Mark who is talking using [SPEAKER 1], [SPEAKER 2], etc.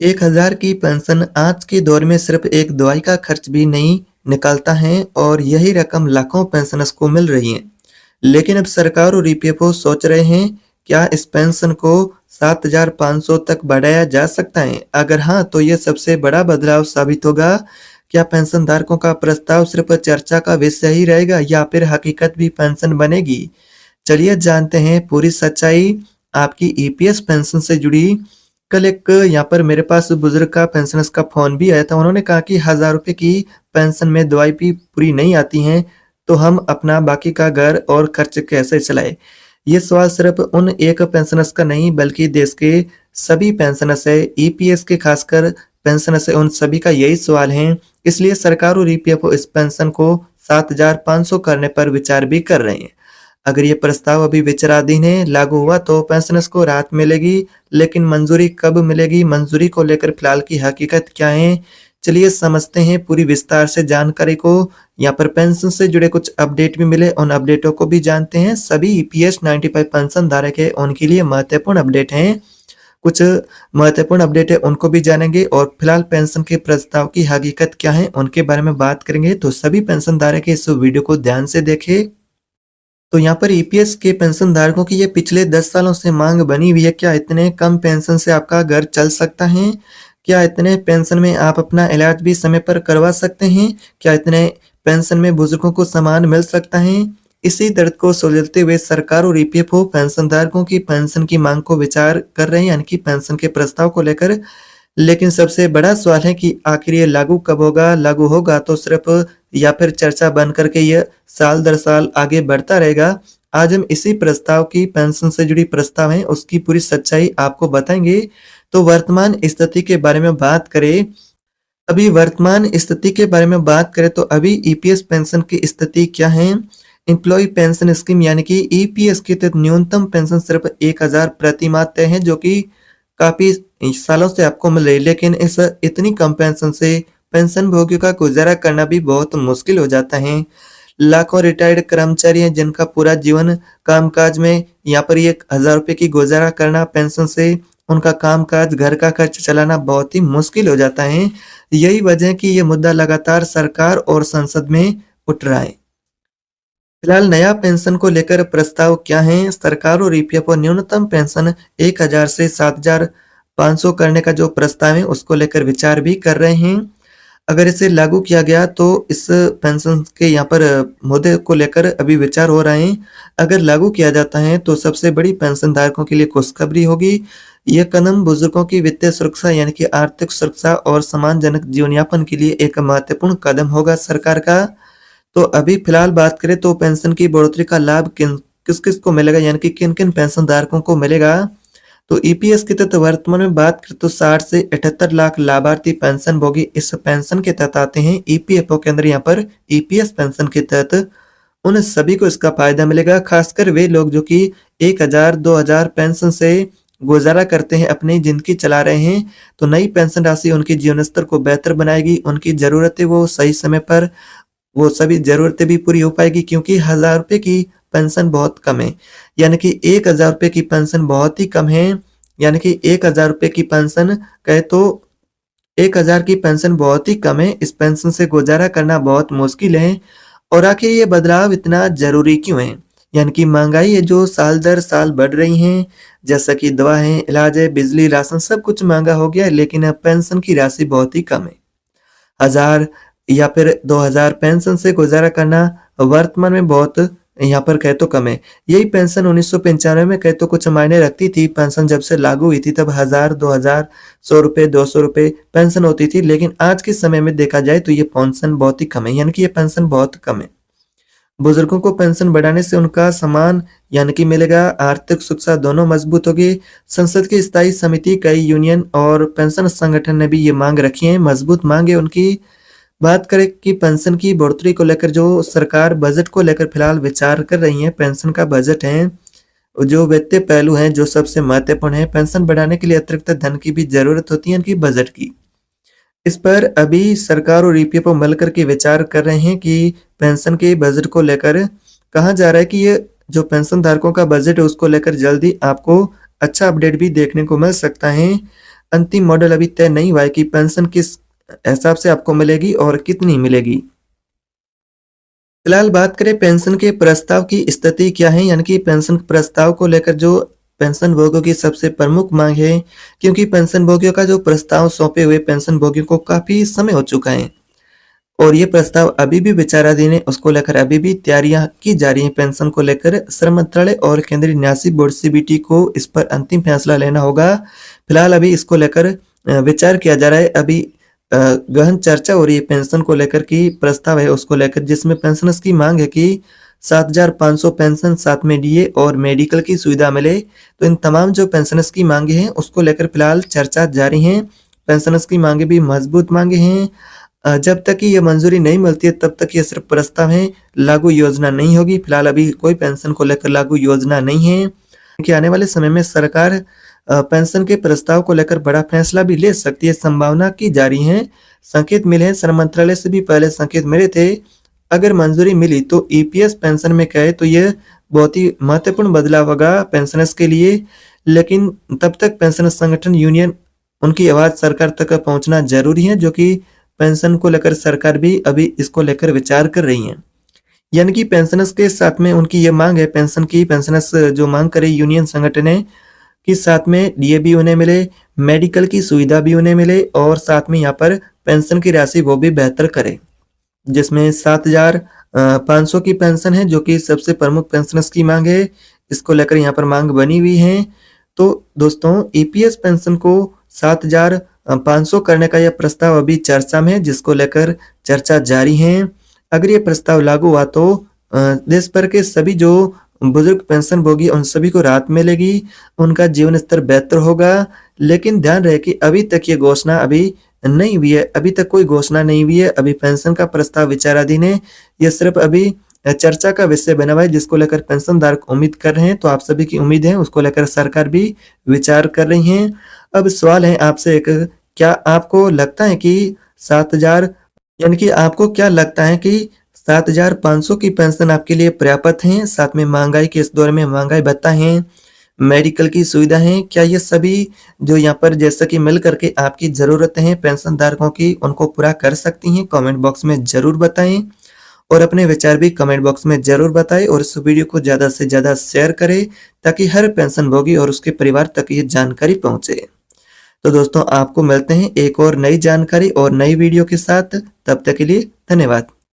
[SPEAKER 1] 1000 की पेंशन आज के दौर में सिर्फ एक दवाई का खर्च भी नहीं निकालता है और यही रकम लाखों पेंशनर्स को मिल रही है। लेकिन अब सरकार और ईपीएफओ सोच रहे हैं, क्या इस पेंशन को 7500 तक बढ़ाया जा सकता है? अगर हाँ, तो यह सबसे बड़ा बदलाव साबित होगा। क्या पेंशनधारकों का प्रस्ताव सिर्फ चर्चा का विषय ही रहेगा या फिर हकीकत भी पेंशन बनेगी? चलिए जानते हैं पूरी सच्चाई। आपकी ईपीएस पेंशन से जुड़ी कल एक यहाँ पर मेरे पास बुजुर्ग का पेंशनर्स का फोन भी आया था। उन्होंने कहा कि 1000 रुपए की पेंशन में दवाई भी पूरी नहीं आती हैं, तो हम अपना बाकी का घर और खर्च कैसे चलाएं? ये सवाल सिर्फ उन एक पेंशनर्स का नहीं बल्कि देश के सभी पेंशनर्स है। ईपीएस के खासकर पेंशनर्स है, उन सभी का यही सवाल है। इसलिए सरकार और ईपीएफओ इस पेंशन को 7500 करने पर विचार भी कर रहे हैं। अगर ये प्रस्ताव अभी विचाराधीन है, लागू हुआ तो पेंशनर्स को राहत मिलेगी, लेकिन मंजूरी कब मिलेगी? मंजूरी को लेकर फिलहाल की हकीकत क्या है? चलिए समझते हैं पूरी विस्तार से जानकारी को। यहाँ पर पेंशन से जुड़े कुछ अपडेट भी मिले, उन अपडेटों को भी जानते हैं। सभी ईपीएस 95 पेंशन धारक है, उनके लिए महत्वपूर्ण अपडेट हैं। कुछ महत्वपूर्ण अपडेट है, उनको भी जानेंगे और फिलहाल पेंशन के प्रस्ताव की हकीकत क्या है, उनके बारे में बात करेंगे। तो सभी पेंशन धारक इस वीडियो को ध्यान से देखें। तो यहाँ पर ईपीएस के पेंशन धारकों की ये पिछले 10 सालों से मांग बनी हुई है। क्या इतने कम पेंशन से आपका घर चल सकता है? क्या इतने पेंशन में आप अपना इलाज भी समय पर करवा सकते हैं? क्या इतने पेंशन में बुजुर्गों को सम्मान मिल सकता है? इसी दर्द को सुलझाते हुए सरकार और ईपीएफओ पेंशन धारकों की पेंशन की मांग को विचार कर रहे हैं, यानी कि पेंशन के प्रस्ताव को लेकर। लेकिन सबसे बड़ा सवाल है कि आखिर ये लागू कब होगा? लागू होगा तो सिर्फ या फिर चर्चा बन करके ये साल दर साल आगे बढ़ता रहेगा? आज हम इसी प्रस्ताव की पेंशन से जुड़ी प्रस्ताव है उसकी पूरी सच्चाई आपको बताएंगे। तो वर्तमान स्थिति के बारे में बात करें। अभी वर्तमान स्थिति के बारे में बात करें तो अभी ईपीएस पेंशन की स्थिति क्या है? एम्प्लॉय पेंशन स्कीम यानी कि ईपीएस के तहत न्यूनतम पेंशन सिर्फ 1000 प्रति माह तय है, जो कि काफी सालों से आपको मिल रही है। लेकिन इस इतनी कम पेंशन से पेंशन भोगियों का गुजारा करना भी बहुत मुश्किल हो जाता है। लाखों रिटायर्ड कर्मचारी हैं जिनका पूरा जीवन कामकाज में यहाँ पर ये 1000 रुपए की गुजारा करना, पेंशन से उनका कामकाज घर का खर्च चलाना बहुत ही मुश्किल हो जाता है। यही वजह है कि ये मुद्दा लगातार सरकार और संसद में उठ रहा है। फिलहाल नया पेंशन को लेकर प्रस्ताव क्या है? सरकार और ईपीएफओ न्यूनतम पेंशन 1000 से 7500 करने का जो प्रस्ताव है उसको लेकर विचार भी कर रहे हैं। अगर इसे लागू किया गया तो इस पेंशन के यहाँ पर मुद्दे को लेकर अभी विचार हो रहे हैं। अगर लागू किया जाता है तो सबसे बड़ी पेंशन धारकों के लिए खुशखबरी होगी। यह कदम बुजुर्गों की वित्तीय सुरक्षा यानी कि आर्थिक सुरक्षा और सम्मानजनक जीवन यापन के लिए एक महत्वपूर्ण कदम होगा सरकार का। तो अभी फिलहाल बात करें तो पेंशन की बढ़ोतरी का लाभ किस किस को मिलेगा, यानी कि किन किन पेंशन धारकों को मिलेगा? तो ईपीएस के तहत वर्तमान में बात करें तो 60 से 78 लाख लाभार्थी पेंशन भोगी इस पेंशन के तहत आते हैं। ईपीएफओ के अंदर यहाँ पर ईपीएस पेंशन के तहत उन सभी को इसका फायदा मिलेगा, खासकर वे लोग जो कि 1000 2000 पेंशन से गुजारा करते हैं, अपनी जिंदगी चला रहे हैं। तो नई पेंशन राशि उनके जीवन स्तर को बेहतर बनाएगी, उनकी जरूरतें वो सही समय पर वो सभी ज़रूरतें भी पूरी हो पाएगी, क्योंकि 1000 रुपए की पेंशन बहुत कम है। यानी कि 1000 रुपए की पेंशन बहुत ही कम है। यानी कि 1000 रुपए की पेंशन कहे तो 1000 की पेंशन बहुत ही कम है। इस पेंशन से गुजारा करना बहुत मुश्किल है। और आखिर ये बदलाव इतना ज़रूरी क्यों है? यानी कि महंगाई है जो साल दर साल बढ़ रही है, जैसा कि दवा है, इलाज है, बिजली, राशन सब कुछ महंगा हो गया है, लेकिन अब पेंशन की राशि बहुत ही कम है। 1000 या फिर 2000 पेंशन से गुजारा करना वर्तमान में बहुत यहाँ पर कहे तो कम है। यही पेंशन 1995 में कहे तो कुछ मायने रखती थी। पेंशन जब से लागू हुई थी तब 1000 2000 100 रुपए 200 रुपए पेंशन होती थी, लेकिन आज के समय में देखा जाए तो ये पेंशन बहुत ही कम है, यानी कि ये पेंशन बहुत कम है। बुजुर्गों को पेंशन बढ़ाने से उनका सम्मान यानी कि मिलेगा, आर्थिक सुरक्षा दोनों मजबूत होगी। संसद की स्थायी समिति, कई यूनियन और पेंशन संगठन ने भी ये मांग रखी है, मजबूत मांग है उनकी। बात करें कि पेंशन की बढ़ोतरी को लेकर जो सरकार बजट को लेकर फिलहाल विचार कर रही है, पेंशन का बजट है, जो वित्तीय पहलू हैं जो सबसे महत्वपूर्ण है। पेंशन बढ़ाने के लिए अतिरिक्त धन की भी जरूरत होती है इनकी बजट की। इस पर अभी सरकार और ईपीएफओ मिलकर के विचार कर रहे हैं कि पेंशन के बजट को लेकर कहा जा रहा है कि ये जो पेंशन धारकों का बजट है उसको लेकर जल्दी आपको अच्छा अपडेट भी देखने को मिल सकता है। अंतिम मॉडल अभी तय नहीं हुआ है कि पेंशन किस हिसाब से आपको मिलेगी और कितनी मिलेगी। फिलहाल बात करें पेंशन के प्रस्ताव की स्थिति क्या है, यानी कि पेंशन प्रस्ताव को लेकर जो पेंशन भोगियों की सबसे प्रमुख मांग है, क्योंकि पेंशन भोगियों का जो प्रस्ताव सौंपे हुए पेंशन भोगियों को काफी समय हो चुका है और ये प्रस्ताव अभी भी विचाराधीन है। उसको लेकर अभी भी तैयारियां की जा रही हैं। पेंशन को लेकर श्रम मंत्रालय और केंद्रीय न्यासी बोर्ड सीबीटी को इस पर अंतिम फैसला लेना होगा। फिलहाल अभी इसको लेकर विचार किया जा रहा है। अभी गहन चर्चा हो रही है पेंशन को लेकर की प्रस्ताव है उसको लेकर, जिसमें पेंशनर्स की मांग है कि 7,500 पेंशन, साथ में डीए और मेडिकल की सुविधा मिले। तो इन तमाम जो पेंशनर्स की मांगे हैं उसको लेकर फिलहाल चर्चा जारी है। पेंशनर्स की मांगे भी मजबूत मांगे हैं। जब तक कि ये मंजूरी नहीं मिलती है तब तक ये सिर्फ प्रस्ताव है, लागू योजना नहीं होगी। फिलहाल अभी कोई पेंशन को लेकर लागू योजना नहीं है कि आने वाले समय में सरकार पेंशन के प्रस्ताव को लेकर बड़ा फैसला भी ले सकती है, संभावना की जा रही है। संकेत मिले हैं, श्रम मंत्रालय से भी पहले संकेत मिले थे। अगर मंजूरी मिली तो ईपीएस पेंशन में कहे तो ये बहुत ही महत्वपूर्ण बदलाव होगा पेंशनर्स के लिए। लेकिन तब तक पेंशन संगठन यूनियन उनकी आवाज सरकार तक पहुंचना जरूरी है, जो कि पेंशन को लेकर सरकार भी अभी इसको लेकर विचार कर रही है। यानी कि पेंशनर्स के साथ में उनकी ये मांग है, पेंशन की पेंशनर्स जो मांग करे यूनियन संगठन है कि साथ में डीए भी उन्हें मिले, मेडिकल की सुविधा भी उन्हें मिले और साथ में यहाँ पर पेंशन की राशि वो भी बेहतर करे, जिसमें 7,500 की पेंशन है जो कि सबसे प्रमुख पेंशनर्स की मांग है। इसको लेकर यहाँ पर मांग बनी हुई है। तो दोस्तों ईपीएस पेंशन को 7,500 करने का यह प्रस्ताव अभी चर्चा में है, जिसको लेकर चर्चा जारी है। अगर ये प्रस्ताव लागू हुआ तो देश भर के सभी जो बुजुर्ग पेंशन भोगी उन सभी को राहत मिलेगी, उनका जीवन स्तर बेहतर होगा। लेकिन ध्यान रहे कि अभी तक ये घोषणा अभी नहीं हुई है, अभी तक कोई घोषणा नहीं हुई है। अभी पेंशन का प्रस्ताव विचाराधीन है, ये सिर्फ अभी चर्चा का विषय बना हुआ है, जिसको लेकर पेंशनधारक उम्मीद कर रहे हैं। तो आप सभी की उम्मीद है, उसको लेकर सरकार भी विचार कर रही है। अब सवाल है आपसे एक, क्या आपको लगता है कि 7,000 यानी कि आपको क्या लगता है कि 7,500 की पेंशन आपके लिए पर्याप्त है? साथ में महंगाई के इस दौर में महंगाई भत्ता है, मेडिकल की सुविधा है, क्या ये सभी जो यहाँ पर जैसा कि मिल करके आपकी जरूरतें हैं पेंशन धारकों की, उनको पूरा कर सकती हैं? कमेंट बॉक्स में जरूर बताएं और अपने विचार भी कमेंट बॉक्स में जरूर बताएं और इस वीडियो को ज्यादा से ज्यादा शेयर करें ताकि हर पेंशन भोगी और उसके परिवार तक ये जानकारी पहुंचे। तो दोस्तों आपको मिलते हैं एक और नई जानकारी और नई वीडियो के साथ, तब तक के लिए धन्यवाद।